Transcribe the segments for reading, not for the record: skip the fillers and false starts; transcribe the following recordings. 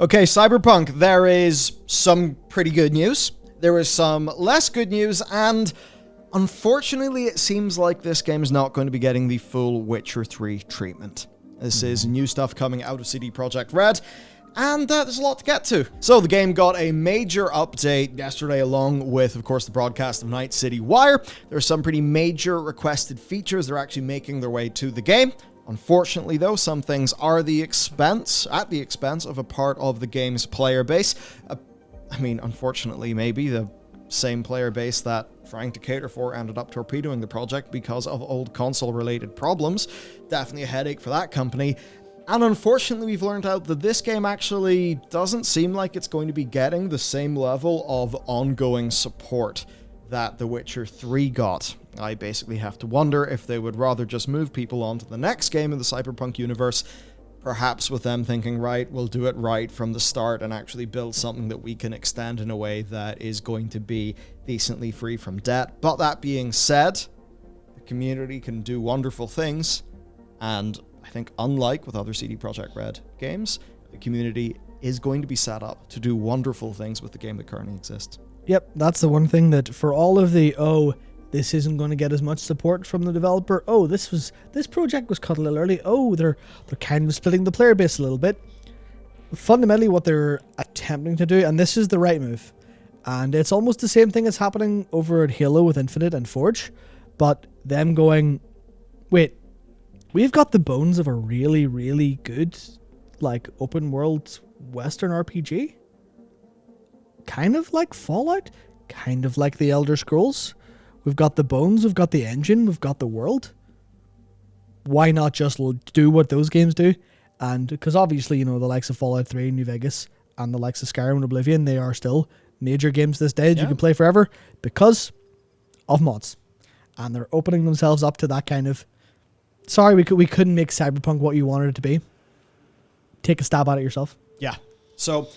Okay, Cyberpunk, there is some pretty good news. There is some less good news, and unfortunately, it seems like this game is not going to be getting the full Witcher 3 treatment. This is new stuff coming out of CD Projekt Red, and there's a lot to get to. So the game got a major update yesterday, along with, of course, the broadcast of Night City Wire. There are some pretty major requested features that are actually making their way to the game. Unfortunately, though, some things are at the expense of a part of the game's player base. Unfortunately, maybe the same player base that trying to cater for ended up torpedoing the project because of old console-related problems. Definitely a headache for that company. And unfortunately, we've learned out that this game actually doesn't seem like it's going to be getting the same level of ongoing support that The Witcher 3 got. I basically have to wonder if they would rather just move people on to the next game in the Cyberpunk universe, perhaps with them thinking, right, we'll do it right from the start and actually build something that we can extend in a way that is going to be decently free from debt. But that being said, the community can do wonderful things, and I think unlike with other CD Projekt Red games, the community is going to be set up to do wonderful things with the game that currently exists. Yep, that's the one thing that for all of the, this isn't going to get as much support from the developer, this project was cut a little early, they're kind of splitting the player base a little bit. Fundamentally what they're attempting to do, and this is the right move, and it's almost the same thing that's happening over at Halo with Infinite and Forge, but them going, wait, we've got the bones of a really, really good, open world Western RPG? Kind of like Fallout, kind of like the Elder Scrolls. We've got the bones, we've got the engine, we've got the world. Why not just do what those games do? And because obviously, the likes of Fallout 3, New Vegas, and the likes of Skyrim and Oblivion, they are still major games this day that you can play forever because of mods. And they're opening themselves up to that kind of, sorry, we couldn't make Cyberpunk what you wanted it to be. Take a stab at it yourself. Yeah. So,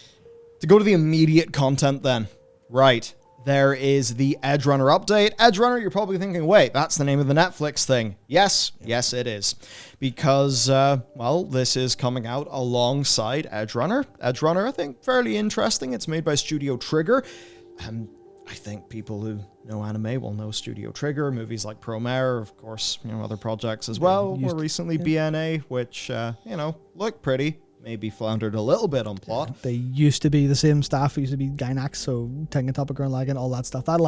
to go to the immediate content then, right, there is the Edge Runner update. Edge Runner, you're probably thinking, wait, that's the name of the Netflix thing. Yes, it is. Because, this is coming out alongside Edge Runner. Edge Runner, I think, fairly interesting. It's made by Studio Trigger. I think people who know anime will know Studio Trigger, movies like Promare, of course, other projects as well. More recently, BNA, which, look pretty. Maybe floundered a little bit on plot. Yeah, they used to be the same staff. It used to be Gynax, so Tengen Toppa Gurren Lagann, all that stuff. That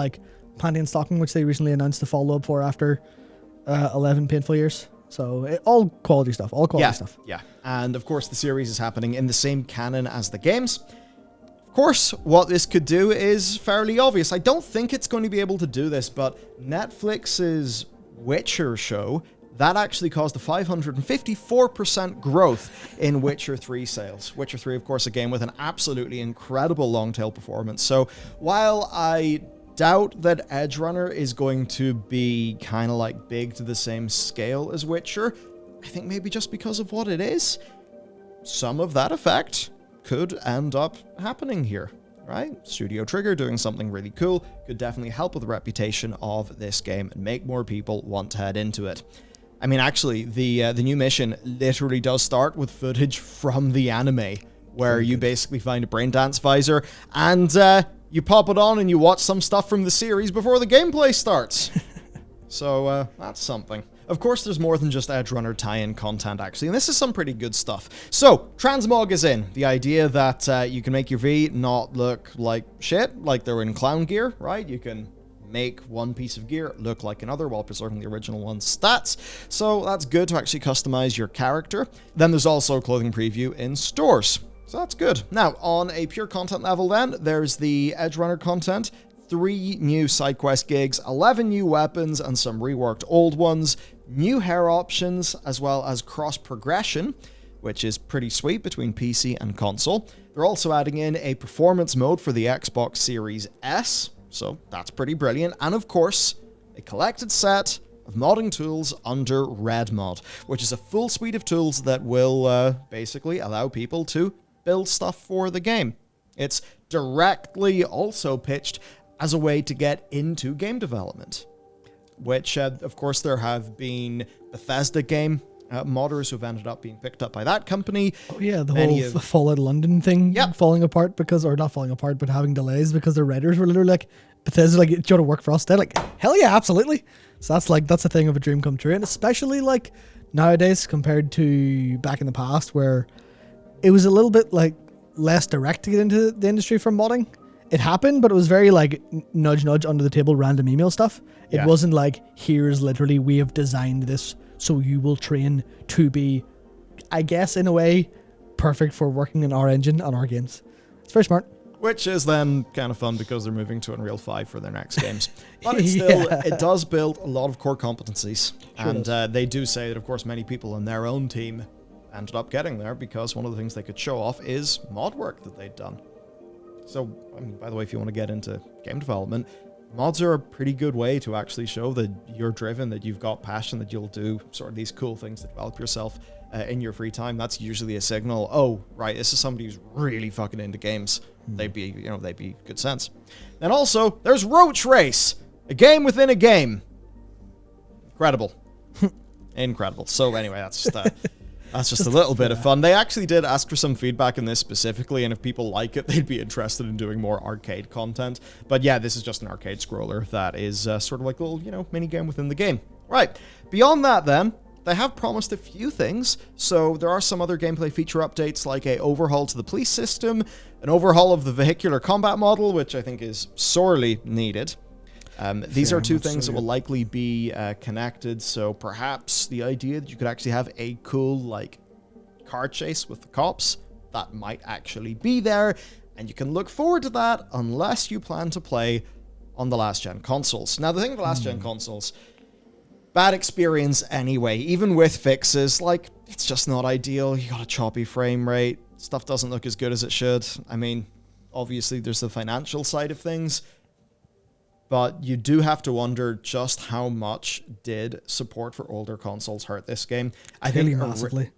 Panty and Stocking, which they recently announced the follow-up for after 11 painful years. So all quality stuff, stuff. Yeah, and of course the series is happening in the same canon as the games. Of course, what this could do is fairly obvious. I don't think it's going to be able to do this, but Netflix's Witcher show, that actually caused a 554% growth in Witcher 3 sales. Witcher 3, of course, a game with an absolutely incredible long-tail performance. So while I doubt that Edge Runner is going to be kind of big to the same scale as Witcher, I think maybe just because of what it is, some of that effect could end up happening here. Right? Studio Trigger doing something really cool could definitely help with the reputation of this game and make more people want to head into it. Actually, the new mission literally does start with footage from the anime, where you basically find a brain dance visor, and you pop it on and you watch some stuff from the series before the gameplay starts. So, that's something. Of course, there's more than just Edge Runner tie-in content, actually, and this is some pretty good stuff. So, Transmog is in. The idea that you can make your V not look like shit, like they're in clown gear, right? You can make one piece of gear look like another while preserving the original one's stats. So that's good to actually customize your character. Then there's also a clothing preview in stores. So that's good. Now, on a pure content level then, there's the Edge Runner content, 3 new side quest gigs, 11 new weapons and some reworked old ones, new hair options, as well as cross progression, which is pretty sweet between PC and console. They're also adding in a performance mode for the Xbox Series S, so that's pretty brilliant. And of course, a collected set of modding tools under Red Mod, which is a full suite of tools that will basically allow people to build stuff for the game. It's directly also pitched as a way to get into game development, which, of course, there have been Bethesda game modders who've ended up being picked up by that company. Oh yeah, the whole Fallout London thing falling apart or not falling apart, but having delays because their writers were literally like, Bethesda's like, do you want to work for us? They're like, hell yeah, absolutely. So that's a thing of a dream come true. And especially like nowadays compared to back in the past where it was a little bit like less direct to get into the industry from modding. It happened, but it was very like nudge, nudge, under the table, random email stuff. It wasn't like, here's literally, we have designed this so you will train to be, I guess, in a way, perfect for working in our engine on our games. It's very smart. Which is then kind of fun because they're moving to Unreal 5 for their next games. But it's still, it does build a lot of core competencies. Sure and they do say that, of course, many people in their own team ended up getting there because one of the things they could show off is mod work that they'd done. So, I mean, by the way, if you want to get into game development, mods are a pretty good way to actually show that you're driven, that you've got passion, that you'll do sort of these cool things to develop yourself in your free time. That's usually a signal, oh, right, this is somebody who's really fucking into games. They'd be good sense. And also, there's Roach Race, a game within a game. Incredible. Incredible. So anyway, that's just a little bit of fun. They actually did ask for some feedback in this specifically, and if people like it, they'd be interested in doing more arcade content. But yeah, this is just an arcade scroller that is sort of like a little, mini game within the game. Right. Beyond that, then, they have promised a few things. So there are some other gameplay feature updates, like a overhaul to the police system, an overhaul of the vehicular combat model, which I think is sorely needed. These are two things that will likely be connected, so perhaps the idea that you could actually have a cool, like, car chase with the cops, that might actually be there, and you can look forward to that unless you plan to play on the last-gen consoles. Now, the thing with the last-gen consoles, bad experience anyway, even with fixes, like, it's just not ideal. You got a choppy frame rate, stuff doesn't look as good as it should. I mean, obviously there's the financial side of things, but you do have to wonder just how much did support for older consoles hurt this game. I think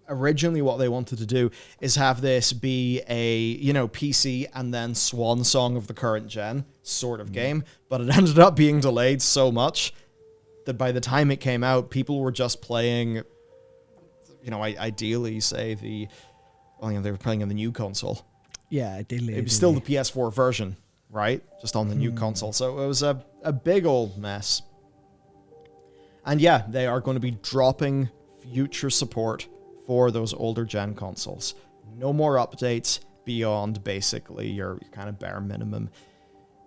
originally what they wanted to do is have this be a, PC and then swan song of the current gen sort of game, but it ended up being delayed so much that by the time it came out, people were just playing, ideally, say, they were playing on the new console. Yeah, ideally. It was still the PS4 version, right? Just on the new console. So it was a big old mess. And yeah, they are going to be dropping future support for those older gen consoles. No more updates beyond basically your kind of bare minimum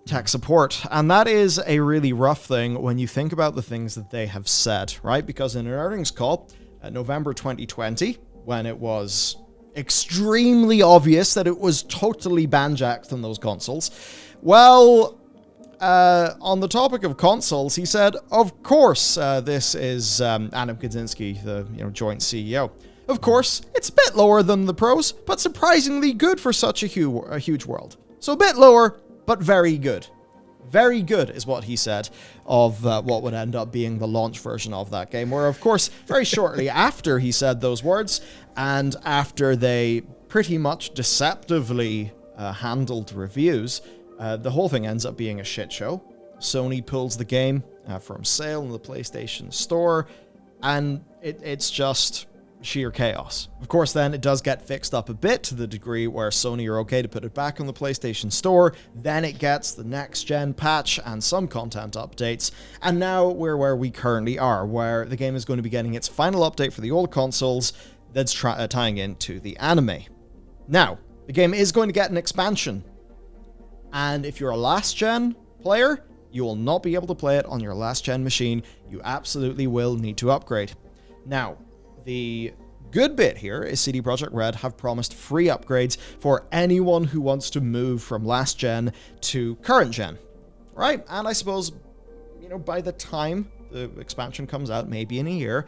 tech support. And that is a really rough thing when you think about the things that they have said, right? Because in an earnings call at November 2020, when it was extremely obvious that it was totally banjaxed on those consoles, well, on the topic of consoles, he said, of course, this is Adam Kaczynski, the joint CEO. Of course, it's a bit lower than the pros, but surprisingly good for such a huge world. So a bit lower, but very good. Very good is what he said of what would end up being the launch version of that game, where, of course, very shortly after he said those words, and after they pretty much deceptively handled reviews, the whole thing ends up being a shit show. Sony pulls the game from sale in the PlayStation Store, and it's just sheer chaos. Of course, then it does get fixed up a bit to the degree where Sony are okay to put it back on the PlayStation Store. Then it gets the next-gen patch and some content updates. And now we're where we currently are, where the game is going to be getting its final update for the old consoles that's tying into the anime. Now, the game is going to get an expansion. And if you're a last-gen player, you will not be able to play it on your last-gen machine. You absolutely will need to upgrade. Now, the good bit here is CD Projekt Red have promised free upgrades for anyone who wants to move from last gen to current gen, right? And I suppose, by the time the expansion comes out, maybe in a year,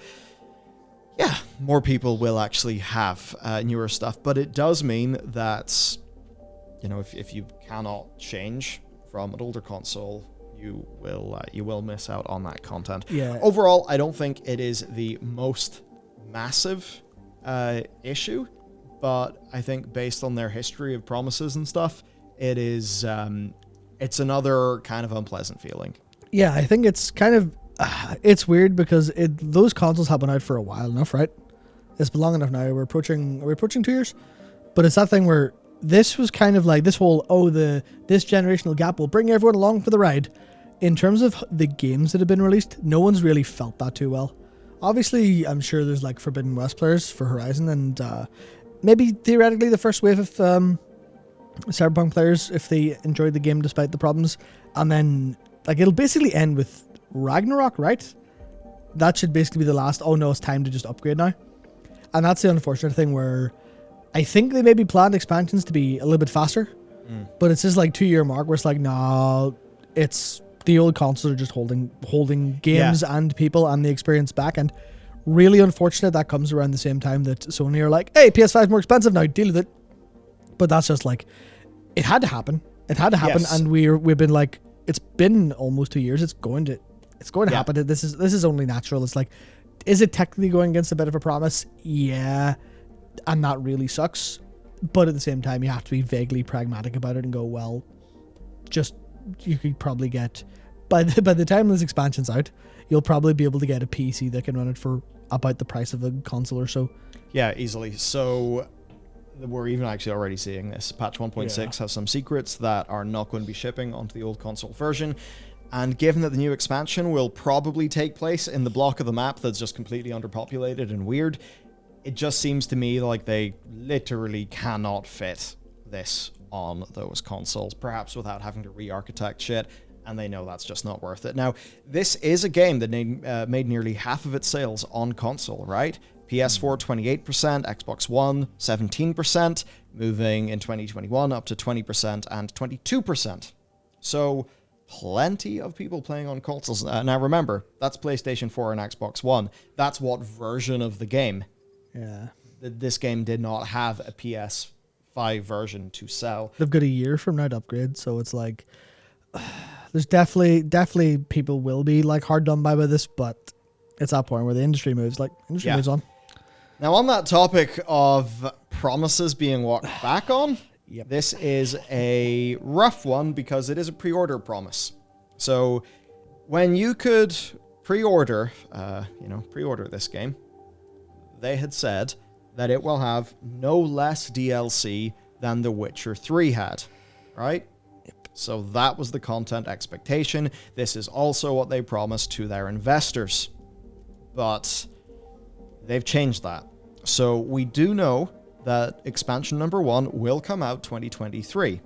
yeah, more people will actually have newer stuff. But it does mean that, if you cannot change from an older console, you will miss out on that content. Yeah. Overall, I don't think it is the most massive issue, but I think based on their history of promises and stuff, it is it's another kind of unpleasant feeling. Yeah, I think it's kind of it's weird because those consoles have been out for a while enough, right? It's been long enough now. Are we approaching 2 years? But it's that thing where this was kind of like this whole, this generational gap will bring everyone along for the ride. In terms of the games that have been released, no one's really felt that too well. Obviously, I'm sure there's like Forbidden West players for Horizon, and maybe theoretically the first wave of Cyberpunk players if they enjoyed the game despite the problems. And then like it'll basically end with Ragnarok, right? That should basically be the last, oh no, it's time to just upgrade now. And that's the unfortunate thing where I think they maybe planned expansions to be a little bit faster, but it's just like 2-year mark where it's like, no, it's the old consoles are just holding games and people and the experience back. And really unfortunate that comes around the same time that Sony are like, hey, PS5 is more expensive now, deal with it. But that's just like, it had to happen. It had to happen, and we've been like, it's been almost 2 years. It's going to happen. This is only natural. It's like, is it technically going against a bit of a promise? Yeah. And that really sucks. But at the same time, you have to be vaguely pragmatic about it and go, well, you could probably get, by the time this expansion's out, you'll probably be able to get a PC that can run it for about the price of a console or so. Yeah, easily. So we're even actually already seeing this. Patch 1.6 has some secrets that are not going to be shipping onto the old console version. And given that the new expansion will probably take place in the block of the map that's just completely underpopulated and weird, it just seems to me like they literally cannot fit this on those consoles, perhaps without having to re-architect shit, and they know that's just not worth it. Now, this is a game that made nearly half of its sales on console, right? PS4 28%, Xbox One 17%, moving in 2021 up to 20% and 22%. So plenty of people playing on consoles. Now remember, that's PlayStation 4 and Xbox One. That's what version of the game. Yeah. This game did not have a PS5 version to sell. They've got a year from now to upgrade, so it's like there's definitely people will be like hard done by this, but it's that point where the industry moves moves on. Now on that topic of promises being walked back on, this is a rough one because it is a pre-order promise. So when you could pre-order this game, they had said that it will have no less DLC than The Witcher 3 had, right? Yep. So that was the content expectation. This is also what they promised to their investors. But they've changed that. So we do know that expansion number 1 will come out 2023.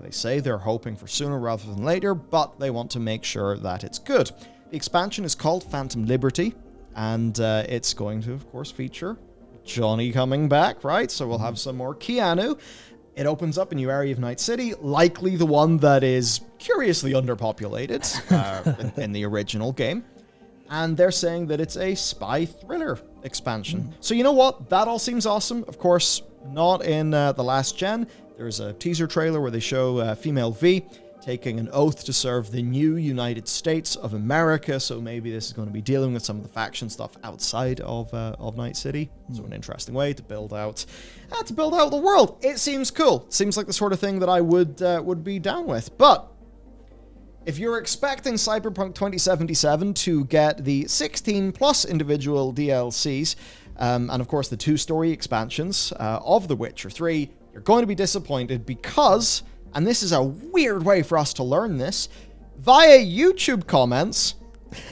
They say they're hoping for sooner rather than later, but they want to make sure that it's good. The expansion is called Phantom Liberty, and it's going to, of course, feature Johnny coming back, right? So we'll have some more Keanu. It opens up a new area of Night City, likely the one that is curiously underpopulated in the original game. And they're saying that it's a spy thriller expansion. So you know what? That all seems awesome. Of course, not in the last gen. There's a teaser trailer where they show female V taking an oath to serve the new United States of America. So maybe this is going to be dealing with some of the faction stuff outside of Night City. So an interesting way to build out the world. It seems cool. Seems like the sort of thing that I would be down with. But if you're expecting Cyberpunk 2077 to get the 16 plus individual DLCs, and of course the 2 story expansions of The Witcher 3, you're going to be disappointed because, and this is a weird way for us to learn this, via YouTube comments,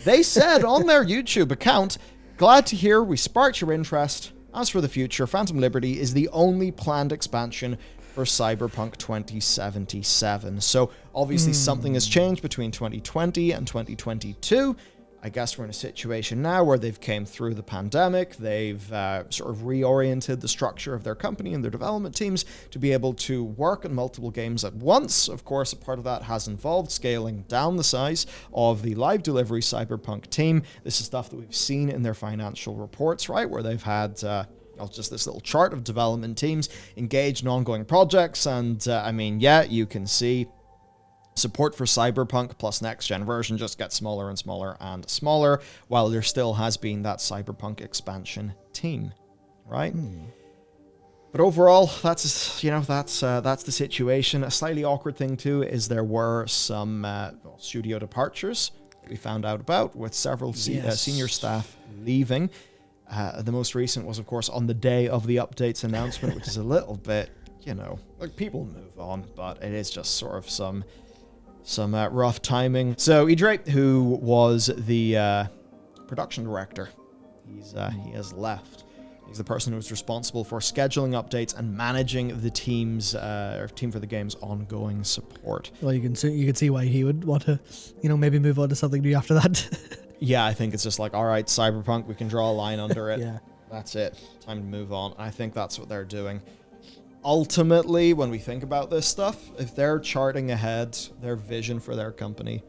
they said on their YouTube account, "Glad to hear we sparked your interest. As for the future, Phantom Liberty is the only planned expansion for Cyberpunk 2077. So obviously something has changed between 2020 and 2022. I guess we're in a situation now where they've came through the pandemic. They've sort of reoriented the structure of their company and their development teams to be able to work on multiple games at once. Of course, a part of that has involved scaling down the size of the live delivery Cyberpunk team. This is stuff that we've seen in their financial reports, right? Where they've had just this little chart of development teams engaged in ongoing projects. And you can see support for Cyberpunk plus next-gen version just gets smaller and smaller and smaller, while there still has been that Cyberpunk expansion team, right? But overall, that's the situation. A slightly awkward thing too is there were some studio departures that we found out about, with several senior staff leaving. The most recent was, of course, on the day of the update's announcement, which is a little bit, like people move on, but it is just sort of some rough timing. So Idre, who was the production director, he has left. He's the person who was responsible for scheduling updates and managing the Team for the Game's ongoing support. Well, you can see why he would want to, maybe move on to something new after that. Yeah, I think it's just like, all right, Cyberpunk, we can draw a line under it. Yeah. That's it. Time to move on. I think that's what they're doing. Ultimately, when we think about this stuff, if they're charting ahead their vision for their company,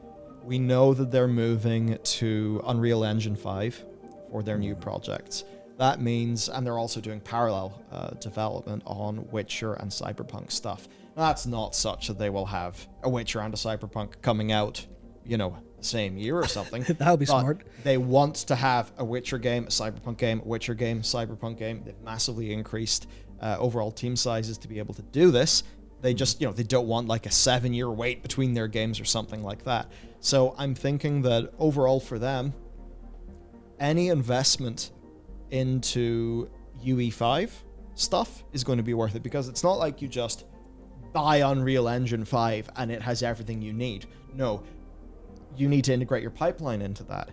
we know that they're moving to Unreal Engine 5 for their new projects. That means, and they're also doing parallel development on Witcher and Cyberpunk stuff. That's not such that they will have a Witcher and a Cyberpunk coming out, the same year or something. That would be smart. They want to have a Witcher game, a Cyberpunk game, a Witcher game, Cyberpunk game. They've massively increased overall team sizes to be able to do this. They just, they don't want like a 7-year wait between their games or something like that. So I'm thinking that overall for them, any investment into UE5 stuff is going to be worth it, because it's not like you just buy Unreal Engine 5 and it has everything you need. No, you need to integrate your pipeline into that.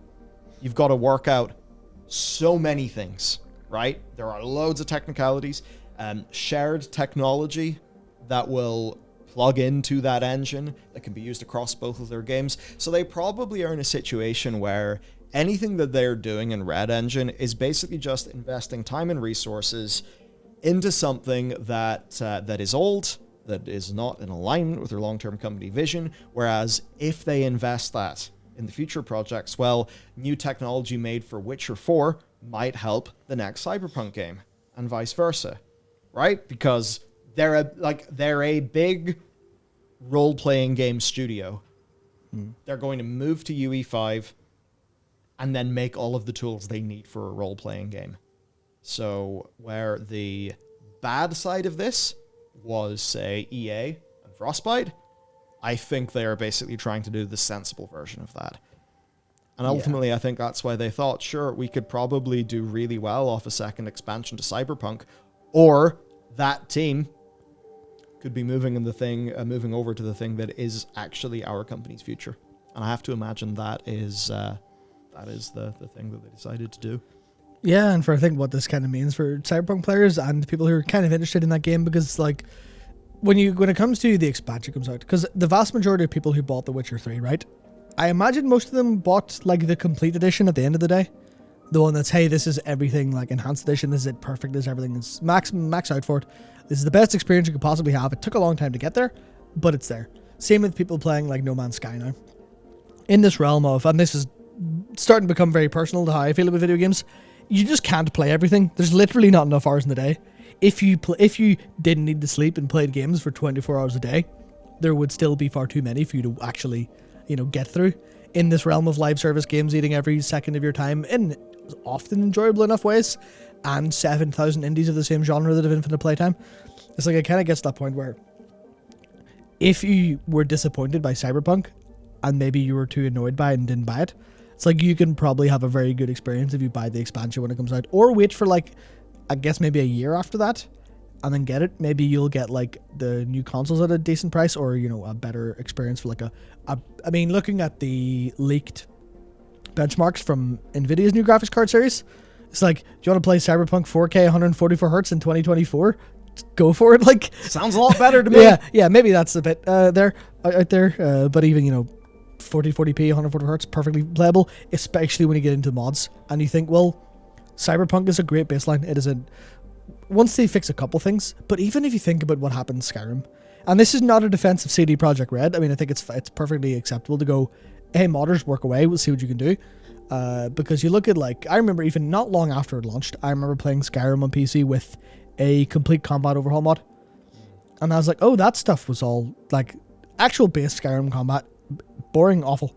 You've got to work out so many things, right? There are loads of technicalities, shared technology that will plug into that engine that can be used across both of their games. So they probably are in a situation where anything that they're doing in Red Engine is basically just investing time and resources into something that is old, that is not in alignment with their long-term company vision. Whereas if they invest that in the future projects, well, new technology made for Witcher 4 might help the next Cyberpunk game, and vice versa, right? Because they're a big role-playing game studio. They're going to move to UE5 and then make all of the tools they need for a role-playing game. So where the bad side of this was, say, EA and Frostbite, I think they are basically trying to do the sensible version of that. And ultimately, I think that's why they thought, sure, we could probably do really well off a second expansion to Cyberpunk, or that team could be moving over to the thing that is actually our company's future. And I have to imagine that is the thing that they decided to do. Yeah, and for I think what this kind of means for Cyberpunk players and people who are kind of interested in that game, because like when it comes to the expansion comes out, because the vast majority of people who bought The Witcher 3, right? I imagine most of them bought like the complete edition at the end of the day. The one that's, hey, this is everything, like enhanced edition, this is it perfect, this is everything, is max out for it. This is the best experience you could possibly have. It took a long time to get there, but it's there. Same with people playing like No Man's Sky now. In this realm of, and this is starting to become very personal to how I feel about video games, you just can't play everything. There's literally not enough hours in the day. If you didn't need to sleep and played games for 24 hours a day, there would still be far too many for you to actually, get through. In this realm of live service games eating every second of your time in often enjoyable enough ways, and 7,000 indies of the same genre that have infinite playtime, it's like it kind of gets to that point where if you were disappointed by Cyberpunk and maybe you were too annoyed by it and didn't buy it, it's like you can probably have a very good experience if you buy the expansion when it comes out, or wait for like, I guess maybe a year after that and then get it. Maybe you'll get like the new consoles at a decent price, or a better experience for like I mean, looking at the leaked benchmarks from Nvidia's new graphics card series, it's like, do you want to play Cyberpunk 4K 144 hertz in 2024? Go for it. Like, sounds a lot better to me. yeah, maybe that's a bit out there, but even 4040p 140 hertz perfectly playable, especially when you get into mods and you think, well, Cyberpunk is a great baseline. It is once they fix a couple things, but even if you think about what happened in Skyrim, and this is not a defense of CD Projekt Red, I mean, I think it's perfectly acceptable to go, hey, modders, work away, we'll see what you can do. Because you look at, like, I remember even not long after it launched, I remember playing Skyrim on PC with a complete combat overhaul mod. And I was like, oh, that stuff was all, like, actual base Skyrim combat, boring, awful.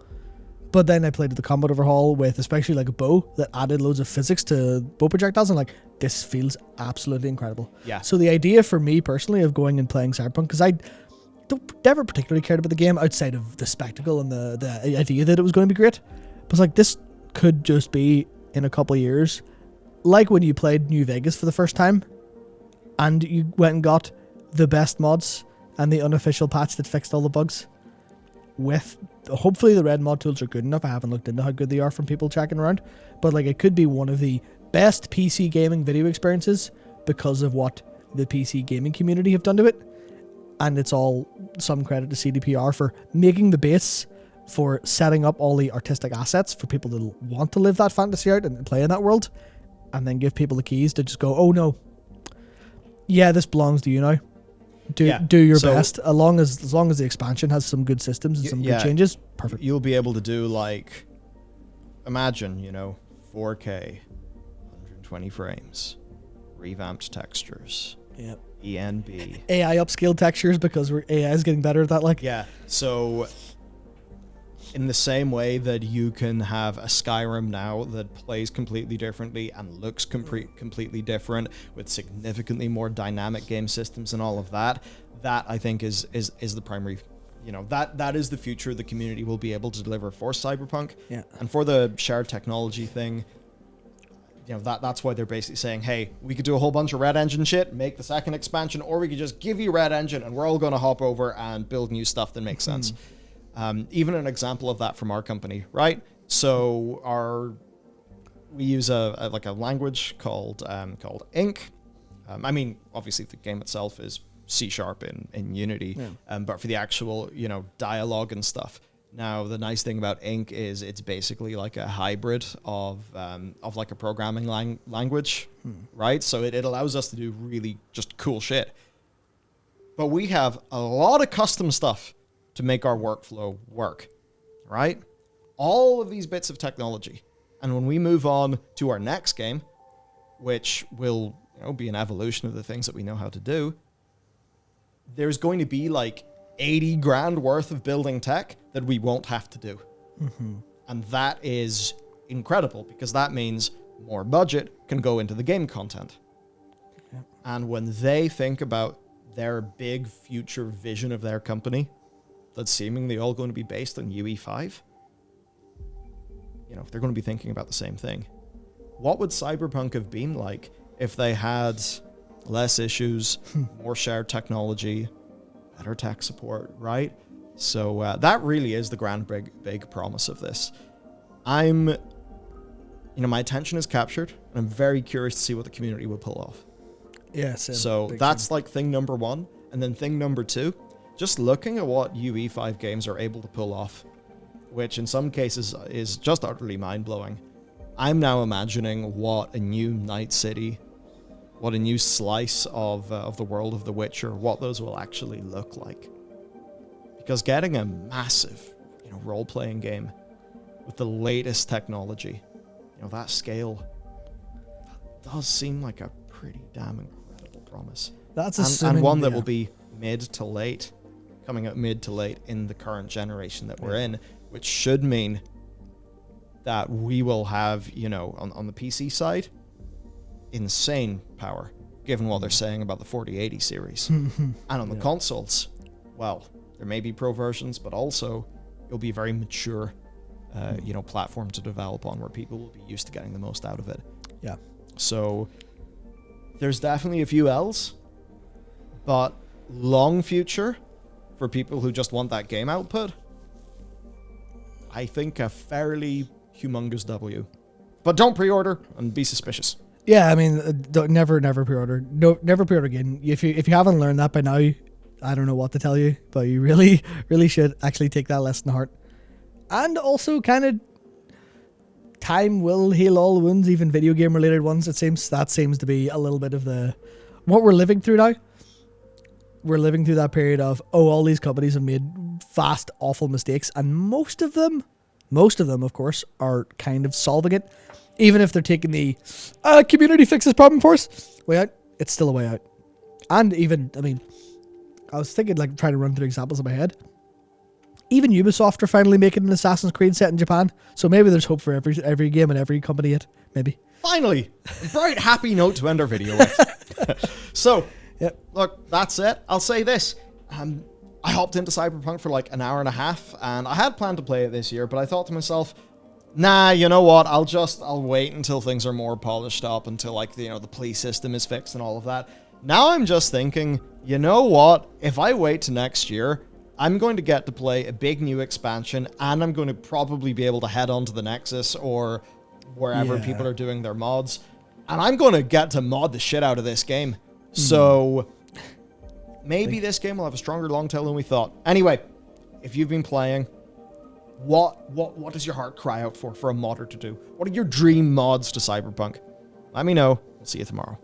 But then I played the combat overhaul with especially like a bow that added loads of physics to bow projectiles, and like, this feels absolutely incredible. Yeah. So the idea for me personally of going and playing Cyberpunk, because I never particularly cared about the game outside of the spectacle and the idea that it was going to be great, but like, this could just be in a couple of years like when you played New Vegas for the first time, and you went and got the best mods and the unofficial patch that fixed all the bugs. With hopefully the red mod tools are good enough. I haven't looked into how good they are from people checking around, but like it could be one of the best PC gaming video experiences because of what the PC gaming community have done to it. And it's all some credit to CDPR for making the base, for setting up all the artistic assets for people that want to live that fantasy out and play in that world, and then give people the keys to just go, oh no, yeah, this belongs to you now. Do your best. As long as the expansion has some good systems and some good changes, perfect. You'll be able to do, like, imagine, 4K, 120 frames, revamped textures. Yep. ENB. AI upscaled textures because AI is getting better at that. Like, yeah. So, in the same way that you can have a Skyrim now that plays completely differently and looks completely different with significantly more dynamic game systems and all of that, that I think is the primary, that is the future the community will be able to deliver for Cyberpunk. Yeah. And for the shared technology thing, that's why they're basically saying, hey, we could do a whole bunch of Red Engine shit, make the second expansion, or we could just give you Red Engine and we're all going to hop over and build new stuff that makes sense. Even an example of that from our company, right? So we use a language called Ink. Obviously the game itself is C# in Unity, but for the actual dialogue and stuff. Now the nice thing about Ink is it's basically like a hybrid of like a programming language, right? So it allows us to do really just cool shit. But we have a lot of custom stuff to make our workflow work, right? All of these bits of technology. And when we move on to our next game, which will be an evolution of the things that we know how to do, there's going to be like 80 grand worth of building tech that we won't have to do. And that is incredible because that means more budget can go into the game content. And when they think about their big future vision of their company, that's seemingly all going to be based on UE5, they're going to be thinking about the same thing. What would Cyberpunk have been like if they had less issues, more shared technology, better tech support, right? So that really is the grand big promise of this. My attention is captured, and I'm very curious to see what the community will pull off. Yes. So that's like thing number one. And then thing number two, just looking at what UE5 games are able to pull off, which in some cases is just utterly mind-blowing. I'm now imagining what a new Night City, what a new slice of the world of The Witcher, what those will actually look like. Because getting a massive, role-playing game with the latest technology, that scale, that does seem like a pretty damn incredible promise. And one that will be coming out mid to late in the current generation that we're in, which should mean that we will have, on the PC side, insane power, given what they're saying about the 4080 series. And on the consoles, well, there may be pro versions, but also it'll be a very mature, platform to develop on where people will be used to getting the most out of it. Yeah. So there's definitely a few L's, but long future for people who just want that game output, I think a fairly humongous W. But don't pre-order and be suspicious. Yeah, never pre-order. No, never pre-order again. If you haven't learned that by now, I don't know what to tell you, but you really, really should actually take that lesson to heart. And also, kind of, time will heal all wounds, even video game related ones. It seems to be a little bit of what we're living through now. We're living through that period of, all these companies have made vast, awful mistakes, and most of them, of course, are kind of solving it. Even if they're taking the community fixes problem for us way out, it's still a way out. And even, I was thinking, trying to run through examples in my head. Even Ubisoft are finally making an Assassin's Creed set in Japan, so maybe there's hope for every game and every company yet. Maybe. Finally, a bright, happy note to end our video with. So. Yep. Look, that's it. I'll say this. I hopped into Cyberpunk for like an hour and a half, and I had planned to play it this year, but I thought to myself, Nah, you know what? I'll wait until things are more polished up, until like the play system is fixed and all of that. Now I'm just thinking, you know what? If I wait to next year, I'm going to get to play a big new expansion, and I'm going to probably be able to head on to the Nexus or wherever people are doing their mods, and I'm going to get to mod the shit out of this game. So maybe this game will have a stronger long tail than we thought. Anyway, if you've been playing, what does your heart cry out for a modder to do? What are your dream mods to Cyberpunk? Let me know. We'll see you tomorrow.